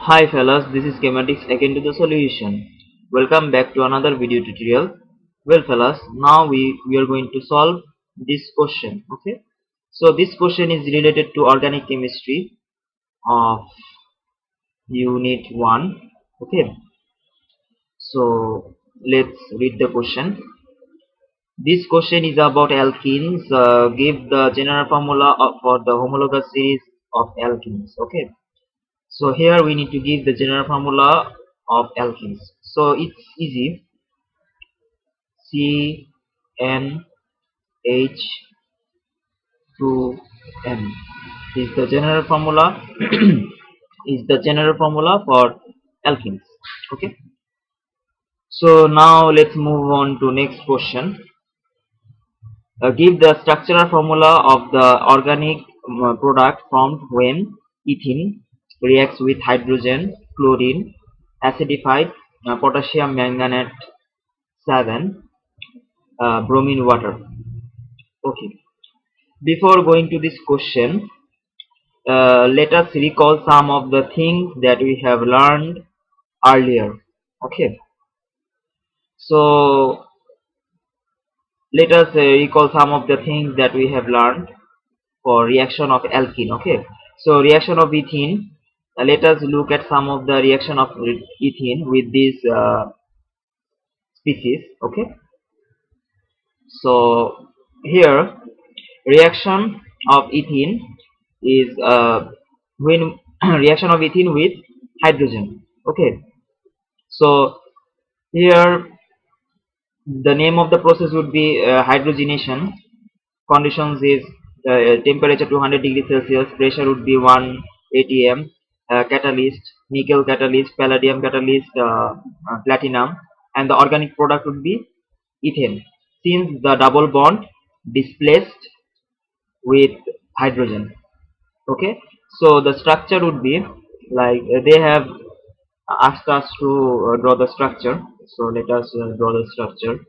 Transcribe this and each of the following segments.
Hi fellas, this is Chemaddcts again to the solution. Welcome back to another video tutorial. Well fellas, now we are going to solve this question. Okay, so this question is related to organic chemistry of unit 1. Okay, so let's read the question. This question is about alkenes. Give the general formula for the homologous series of alkenes. Okay, so here we need to give the general formula of alkenes. So it's easy. CnH2n is the general formula is the general formula for alkenes. Okay. So now let's move on to next question. Give the structural formula of the organic product formed when ethene reacts with hydrogen, chlorine, acidified potassium manganate 7, bromine water. Okay. Before going to this question, let us recall some of the things that we have learned earlier. Okay. So let us recall some of the things that we have learned for reaction of alkene. Okay. So reaction of ethene. Let us look at some of the reaction of ethene with this species. Okay. So here reaction of ethene is when reaction of ethene with hydrogen. Okay, so here the name of the process would be hydrogenation. Conditions is temperature 200 degrees Celsius, pressure would be 1 atm, catalyst nickel catalyst, palladium catalyst, platinum, and the organic product would be ethane, since the double bond displaced with hydrogen. Okay, so the structure would be like they have asked us to draw the structure. So let us draw the structure.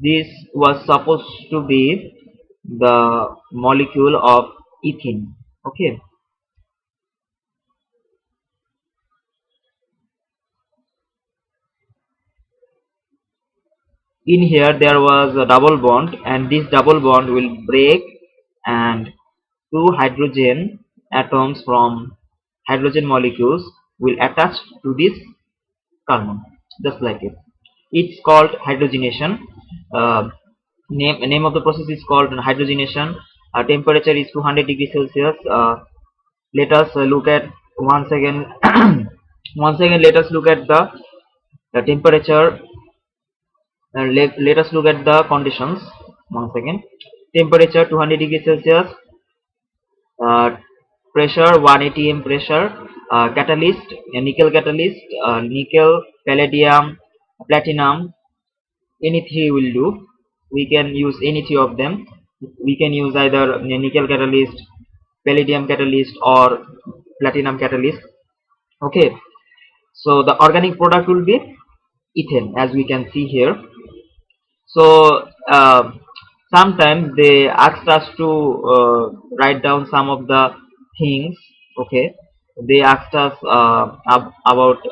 This was supposed to be the molecule of ethene. Okay, in here there was a double bond, and this double bond will break, and two hydrogen atoms from hydrogen molecules will attach to this carbon, just like it. It's called hydrogenation. uh, name of the process is called hydrogenation. Temperature is 200 degrees Celsius. Let us look at once again once again let us look at the temperature. Let us look at the conditions once again. Temperature 200 degrees Celsius, uh, pressure 1 atm pressure, catalyst, nickel, palladium, platinum, any three will do. We can use any three of them. We can use either nickel catalyst, palladium catalyst, or platinum catalyst. Okay, so the organic product will be ethane, as we can see here. So sometimes they asked us to write down some of the things. Okay, they asked us about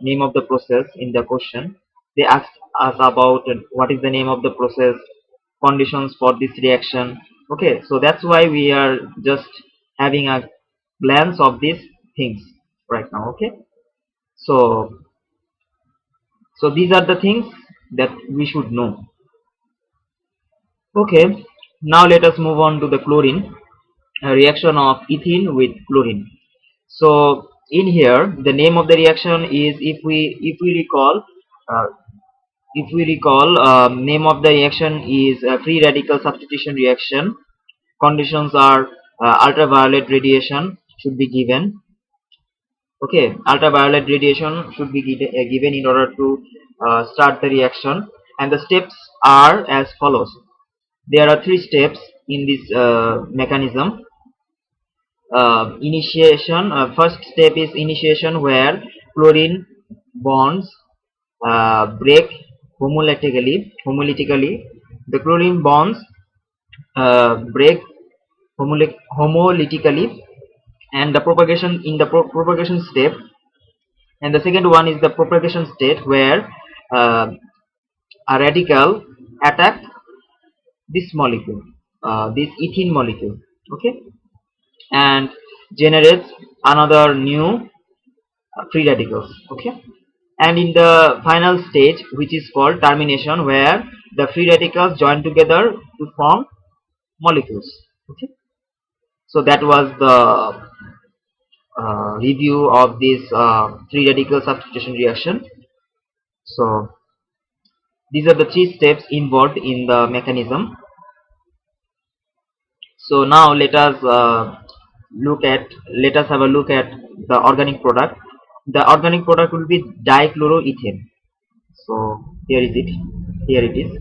name of the process in the question. They asked us about what is the name of the process, conditions for this reaction. Okay, so that's why we are just having a glance of these things right now. Okay, so these are the things that we should know. Okay, now let us move on to the chlorine, reaction of ethene with chlorine. So in here, the name of the reaction is, if we recall, uh, name of the reaction is free radical substitution reaction. Conditions are ultraviolet radiation should be given. Okay, ultraviolet radiation should be given in order to start the reaction, and the steps are as follows. There are three steps in this mechanism. Initiation. First step is initiation, where chlorine bonds break homolytically. The chlorine bonds break homolytically, and the propagation in the propagation step. And the second one is the propagation state, where uh, a radical attack this molecule, this ethene molecule, okay, and generates another new free radicals, okay. And in the final stage, which is called termination, where the free radicals join together to form molecules, okay. So that was the review of this free radical substitution reaction. So these are the three steps involved in the mechanism. So now let us have a look at the organic product. The organic product will be dichloroethane. So here it is.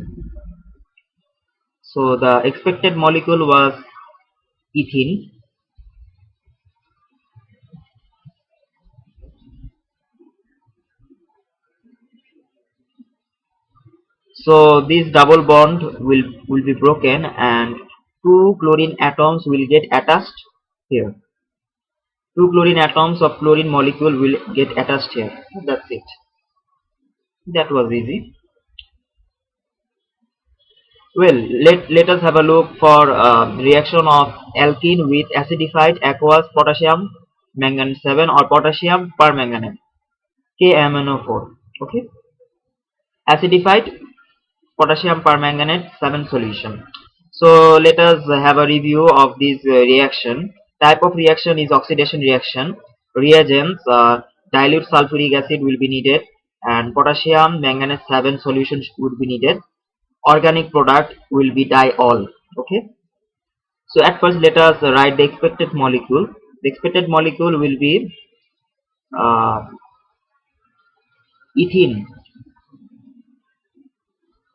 So the expected molecule was ethene. So this double bond will be broken, and two chlorine atoms will get attached here. Two chlorine atoms of chlorine molecule will get attached here. That's it. That was easy. Well, let us have a look for reaction of alkene with acidified aqueous potassium manganate 7 or potassium permanganate, KMnO4. Okay, acidified potassium permanganate 7 solution. So let us have a review of this reaction. Type of reaction is oxidation reaction. Reagents, dilute sulfuric acid will be needed, and potassium manganate 7 solution would be needed. Organic product will be diol. Okay. So at first let us write the expected molecule. The expected molecule will be uh, ethene.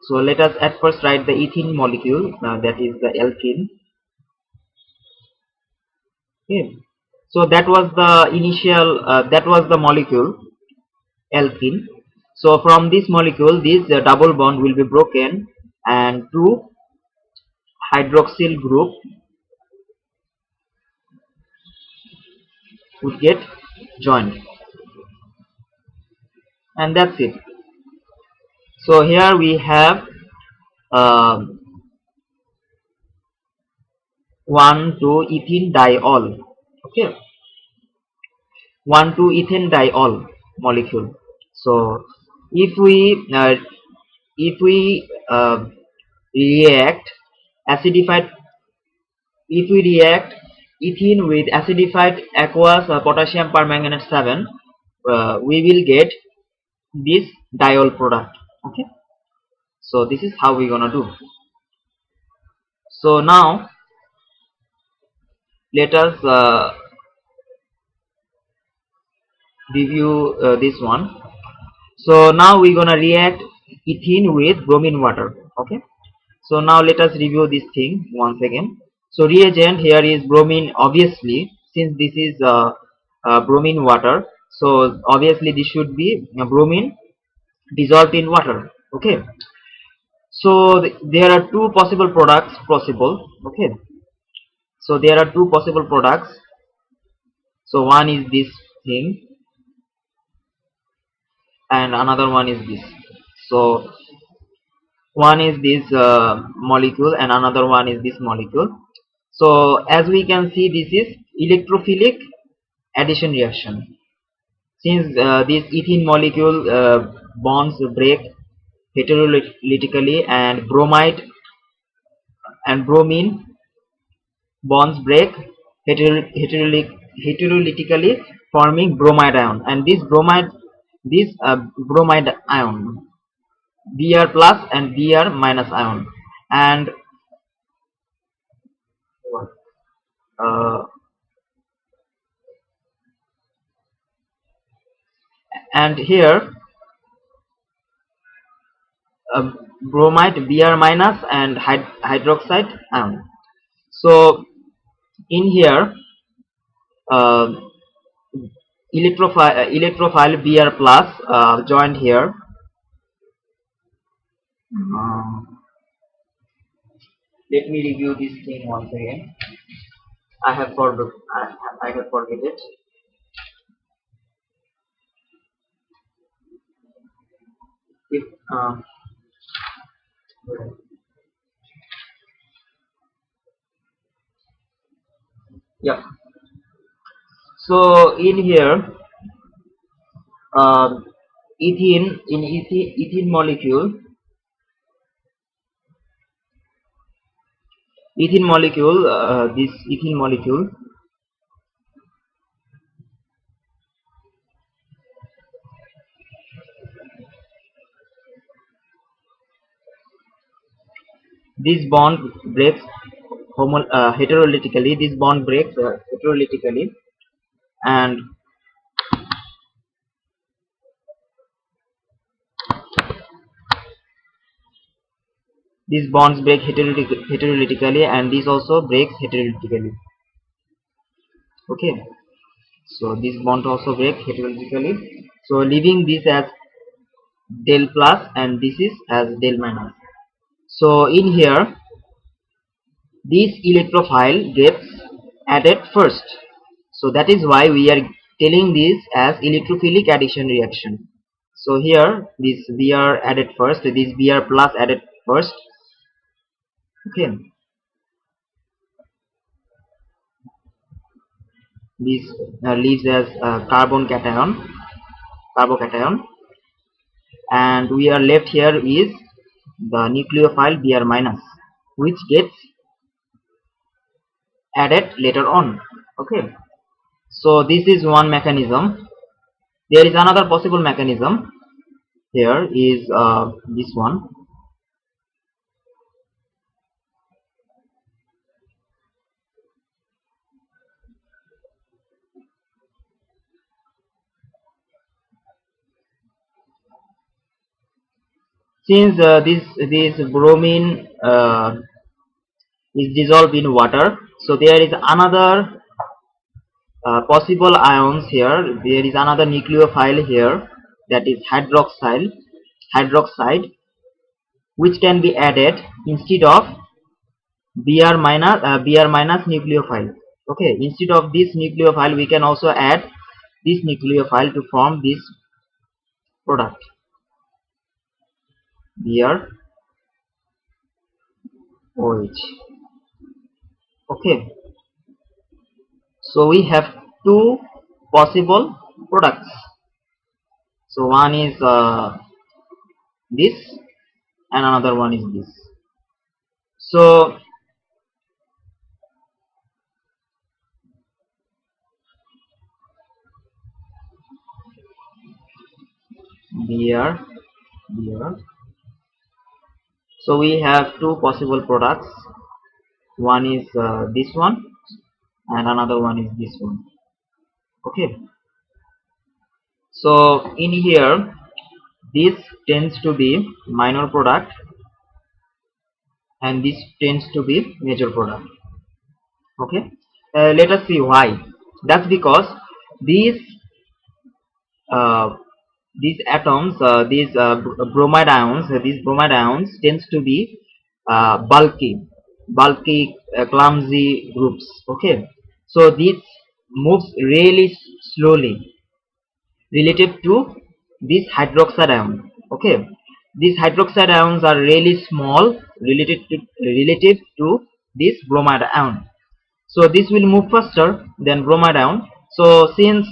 So let us at first write the ethene molecule, that is the alkene. Okay. So that was the initial, that was the molecule alkene. So from this molecule, this double bond will be broken, and two hydroxyl group would get joined, and that's it. So here we have uh, 1,2 ethene diol. Okay, 1,2 ethene diol molecule. So if we uh, if we react acidified if we react ethene with acidified aqueous potassium permanganate 7, we will get this diol product. Okay, so this is how we're gonna do. So now let us review this one. So now we're gonna react ethene with bromine water. Okay, so now let us review this thing once again. So reagent here is bromine, obviously, since this is bromine water, so obviously this should be bromine dissolved in water. Okay, so there are two possible products possible. Okay, so there are two possible products. So one is this thing, and another one is this. So one is this molecule, and another one is this molecule. So as we can see, this is electrophilic addition reaction. Since this ethene molecule bonds break heterolytically, and bromide and bromine bonds break heterolytically, forming bromide ion, and this bromide ion, Br plus and Br minus ion, and uh, and here bromide Br minus and hydroxide ion. So in here uh, electrophile Br plus joined here. Um, Let me review this thing once again. I have forgot. I have forget it. If yeah. So in here, um, ethene molecule, this ethene molecule, this bond breaks heterolytically. This bond breaks heterolytically, and these bonds break heterolytically, and this also breaks heterolytically. Okay, so this bond also breaks heterolytically. So leaving this as del plus, and this is as del minus. So in here, this electrophile gets added first. So that is why we are telling this as electrophilic addition reaction. So here this Br added first, this Br plus added first. Okay, this leaves as carbocation, and we are left here is the nucleophile Br minus, which gets added later on. Okay, so this is one mechanism. There is another possible mechanism. Here is this one. Since this bromine is dissolved in water, so there is another possible ions here. There is another nucleophile here, that is hydroxide, which can be added instead of Br minus nucleophile. Okay, instead of this nucleophile, we can also add this nucleophile to form this product, Br OH. Okay, so we have two possible products. So one is this, and another one is this. So Br, Br. So we have two possible products. One is this one, and another one is this one. Okay. So in here, this tends to be minor product, and this tends to be major product. Okay. Let us see why. That's because these uh, these atoms, these bromide ions tends to be bulky, clumsy groups. Okay, so this moves really slowly relative to this hydroxide ion. Okay, these hydroxide ions are really small relative to this bromide ion. So this will move faster than bromide ion. So uh, since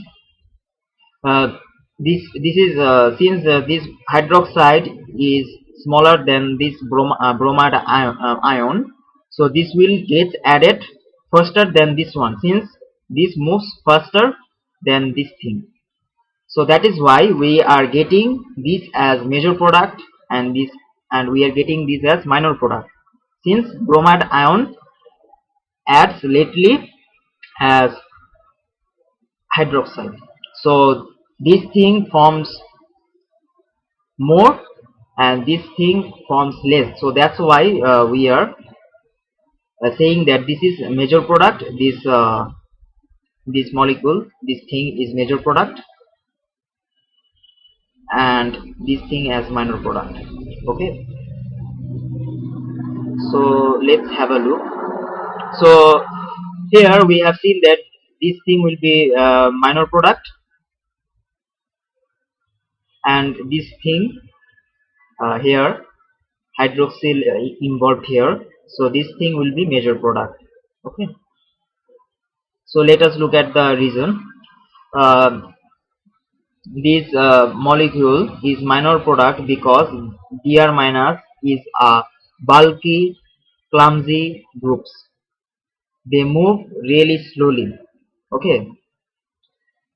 this hydroxide is smaller than this bromide ion, so this will get added faster than this one, since this moves faster than this thing. So that is why we are getting this as major product, and we are getting this as minor product, since bromide ion adds lately as hydroxide. So this thing forms more, and this thing forms less. So that's why we are saying that this is a major product. This molecule, this thing is major product, and this thing as minor product. Okay, so let's have a look. So Here we have seen that this thing will be minor product, and this thing here hydroxyl involved here, so this thing will be major product. Okay, so let us look at the reason. uh, this molecule is minor product because Br minus is a bulky, clumsy groups. They move really slowly. Okay,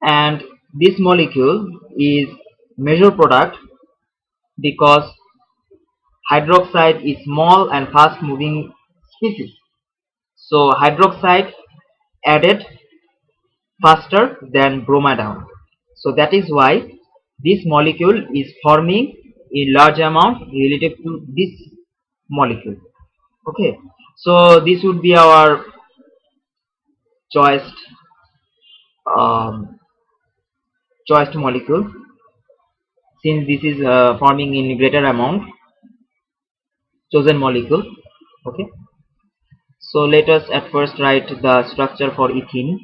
and this molecule is major product because hydroxide is small and fast moving species. So hydroxide added faster than bromide. So that is why this molecule is forming in large amount relative to this molecule. Okay, so this would be our choiced um, choiced molecule, since this is forming in greater amount, chosen molecule. Okay, so let us at first write the structure for ethene.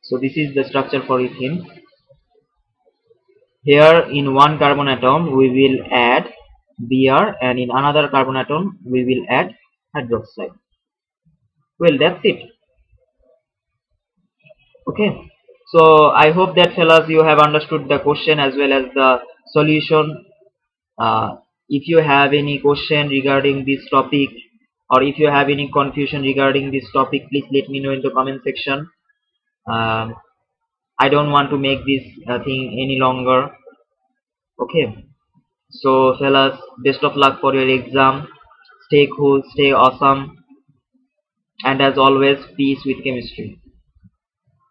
So this is the structure for ethene. Here in one carbon atom we will add Br, and in another carbon atom we will add hydroxide. Well, that's it. Okay, so I hope that fellas you have understood the question as well as the solution. If you have any question regarding this topic, or if you have any confusion regarding this topic, please let me know in the comment section. um, I don't want to make this thing any longer. Okay, so fellas, best of luck for your exam. Stay cool, stay awesome, and as always, peace with chemistry.